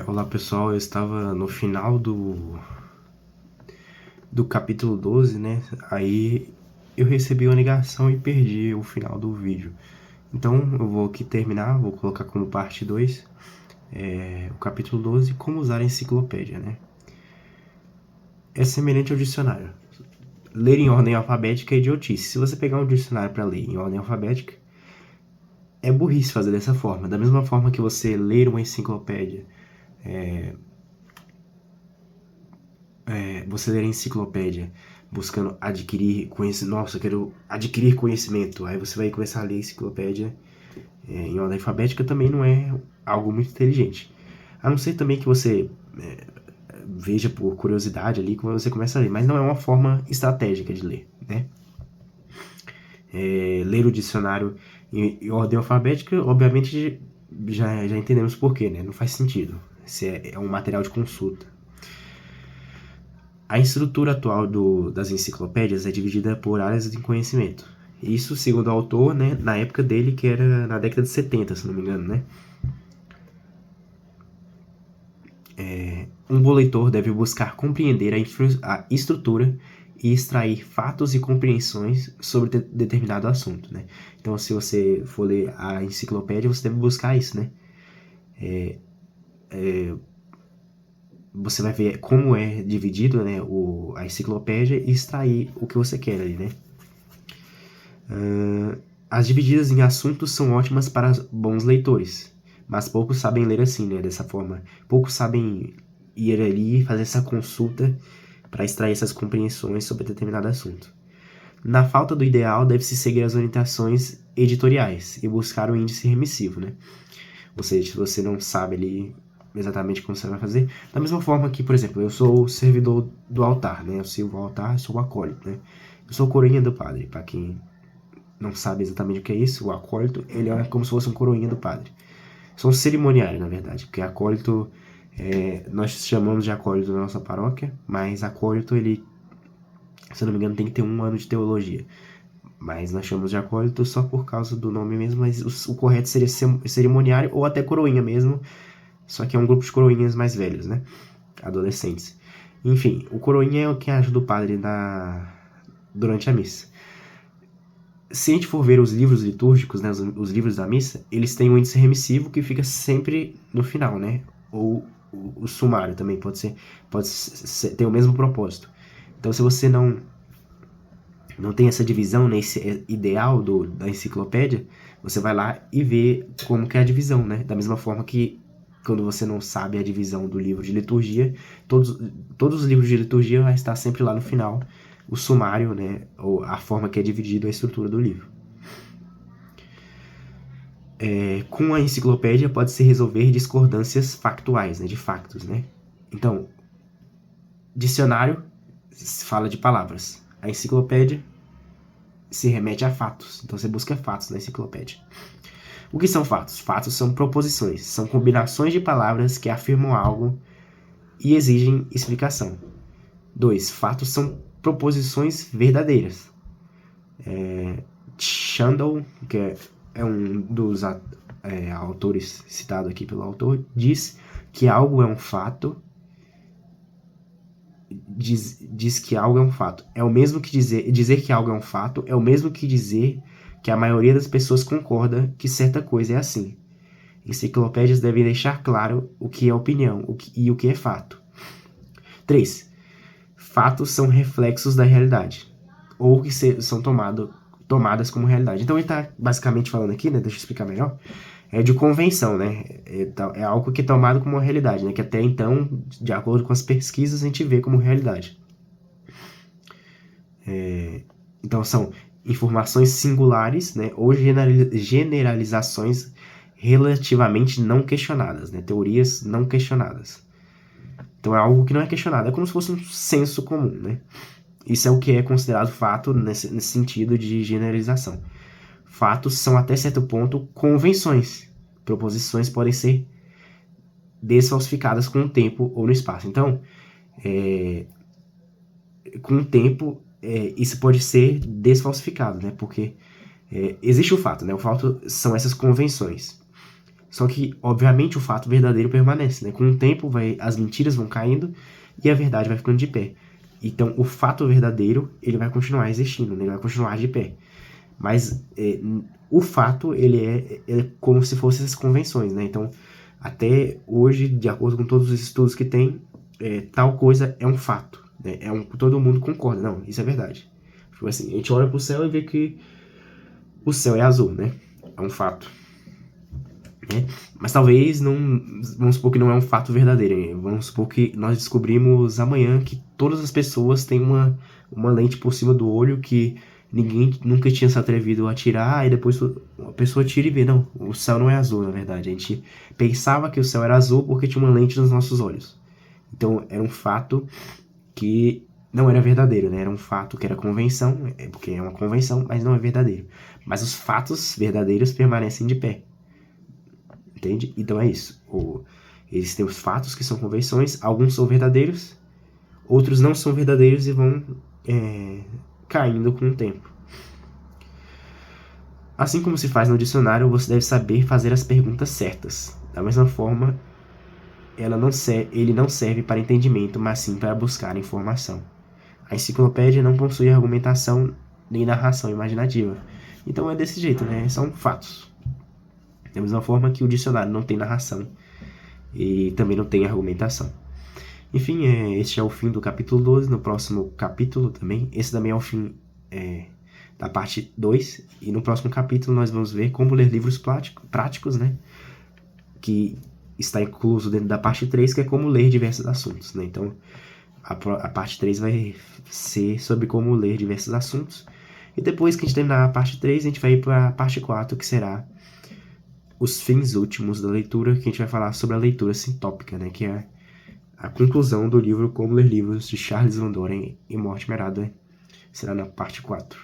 Olá pessoal, eu estava no final do capítulo 12, né? Aí eu recebi uma ligação e perdi o final do vídeo. Então eu vou aqui terminar, vou colocar como parte 2, o capítulo 12, como usar a enciclopédia, né? É semelhante ao dicionário. Ler em ordem alfabética é idiotice. Se você pegar um dicionário para ler em ordem alfabética, é burrice fazer dessa forma. Da mesma forma que você ler uma enciclopédia, você ler a enciclopédia buscando adquirir conhecimento. Nossa, eu quero adquirir conhecimento. Aí você vai começar a ler a enciclopédia em ordem alfabética, também não é algo muito inteligente. A não ser também que você veja por curiosidade ali como você começa a ler, mas não é uma forma estratégica de ler, né? Ler o dicionário em ordem alfabética, obviamente já entendemos por quê, né? Não faz sentido. Se é um material de consulta. A estrutura atual das enciclopédias é dividida por áreas de conhecimento. Isso, segundo o autor, né, na época dele, que era na década de 70, se não me engano, né? Um bom leitor deve buscar compreender a estrutura e extrair fatos e compreensões sobre determinado assunto, né? Então, se você for ler a enciclopédia, você deve buscar isso, né? Você vai ver como é dividido, né, a enciclopédia e extrair o que você quer ali, né? As divididas em assuntos são ótimas para bons leitores, mas poucos sabem ler assim, né, dessa forma. Poucos sabem ir ali e fazer essa consulta para extrair essas compreensões sobre determinado assunto. Na falta do ideal, deve-se seguir as orientações editoriais e buscar o índice remissivo, né? Ou seja, se você não sabe ali exatamente como você vai fazer, da mesma forma que, por exemplo, eu sou o servidor do altar, né? Eu sirvo o altar, sou o acólito, né? Eu sou coroinha do padre, para quem não sabe exatamente o que é isso, o acólito, ele é como se fosse um coroinha do padre. São cerimoniários, na verdade, porque acólito, nós chamamos de acólito na nossa paróquia, mas acólito, ele, se eu não me engano, tem que ter 1 ano de teologia. Mas nós chamamos de acólito só por causa do nome mesmo, mas o correto seria cerimoniário ou até coroinha mesmo, só que é um grupo de coroinhas mais velhos, né? Adolescentes. Enfim, o coroinha é o que ajuda o padre durante a missa. Se a gente for ver os livros litúrgicos, né, os livros da missa, eles têm um índice remissivo que fica sempre no final, né? Ou o sumário também pode ter o mesmo propósito. Então, se você não tem essa divisão, né, esse ideal da enciclopédia, você vai lá e vê como que é a divisão, né? Da mesma forma que quando você não sabe a divisão do livro de liturgia, todos os livros de liturgia vai estar sempre lá no final, o sumário, né, ou a forma que é dividido a estrutura do livro. Com a enciclopédia pode-se resolver discordâncias factuais, né, de factos, né? Então, dicionário fala de palavras, a enciclopédia se remete a fatos, então você busca fatos na enciclopédia. O que são fatos? Fatos são proposições, são combinações de palavras que afirmam algo e exigem explicação. 2. Fatos são proposições verdadeiras. Chandel, que é um dos autores citado aqui pelo autor, diz que algo é um fato. Diz que algo é um fato. É o mesmo que dizer que algo é um fato, é o mesmo que dizer que a maioria das pessoas concorda que certa coisa é assim. Enciclopédias devem deixar claro o que é opinião e o que é fato. 3. Fatos são reflexos da realidade, ou que são tomadas como realidade. Então ele está basicamente falando aqui, né, deixa eu explicar melhor, de convenção, né? É algo que é tomado como uma realidade, né? Que até então, de acordo com as pesquisas, a gente vê como realidade. Então são informações singulares, né? Ou generalizações relativamente não questionadas, né? Teorias não questionadas. Então é algo que não é questionado, é como se fosse um senso comum, né? Isso é o que é considerado fato nesse sentido de generalização. Fatos são, até certo ponto, convenções. Proposições podem ser desfalsificadas com o tempo ou no espaço. Então, com o tempo, isso pode ser desfalsificado, né? Porque existe o fato, né? O fato são essas convenções. Só que, obviamente, o fato verdadeiro permanece, né? Com o tempo, as mentiras vão caindo e a verdade vai ficando de pé. Então, o fato verdadeiro, ele vai continuar existindo, né? Ele vai continuar de pé. Mas o fato, ele é como se fossem essas convenções, né? Então, até hoje, de acordo com todos os estudos que tem, tal coisa é um fato, né? Todo mundo concorda, não, isso é verdade. Tipo assim, a gente olha pro céu e vê que o céu é azul, né? É um fato. Né? Mas talvez não. Vamos supor que não é um fato verdadeiro. Né? Vamos supor que nós descobrimos amanhã que todas as pessoas têm uma lente por cima do olho que ninguém nunca tinha se atrevido a tirar, e depois a pessoa tira e vê, não, o céu não é azul, na verdade. A gente pensava que o céu era azul porque tinha uma lente nos nossos olhos. Então era um fato que não era verdadeiro, né? Era um fato que era convenção, porque é uma convenção, mas não é verdadeiro. Mas os fatos verdadeiros permanecem de pé. Entende? Então é isso. Existem os fatos que são convenções, alguns são verdadeiros, outros não são verdadeiros e vão caindo com o tempo. Assim como se faz no dicionário, você deve saber fazer as perguntas certas. Da mesma forma, ele não serve para entendimento, mas sim para buscar informação. A enciclopédia não possui argumentação nem narração imaginativa. Então é desse jeito, né? São fatos. Da mesma forma que o dicionário não tem narração e também não tem argumentação. Enfim, este é o fim do capítulo 12. No próximo capítulo também, esse também é o fim da parte 2. E no próximo capítulo nós vamos ver como ler livros práticos, né? Que está incluso dentro da parte 3, que é como ler diversos assuntos, né? Então, a parte 3 vai ser sobre como ler diversos assuntos. E depois que a gente terminar a parte 3, a gente vai ir para a parte 4, que será os fins últimos da leitura, que a gente vai falar sobre a leitura sintópica, né? Que é a conclusão do livro Como Ler Livros, de Charles Van Doren e Mortimer Adler. Será na parte 4.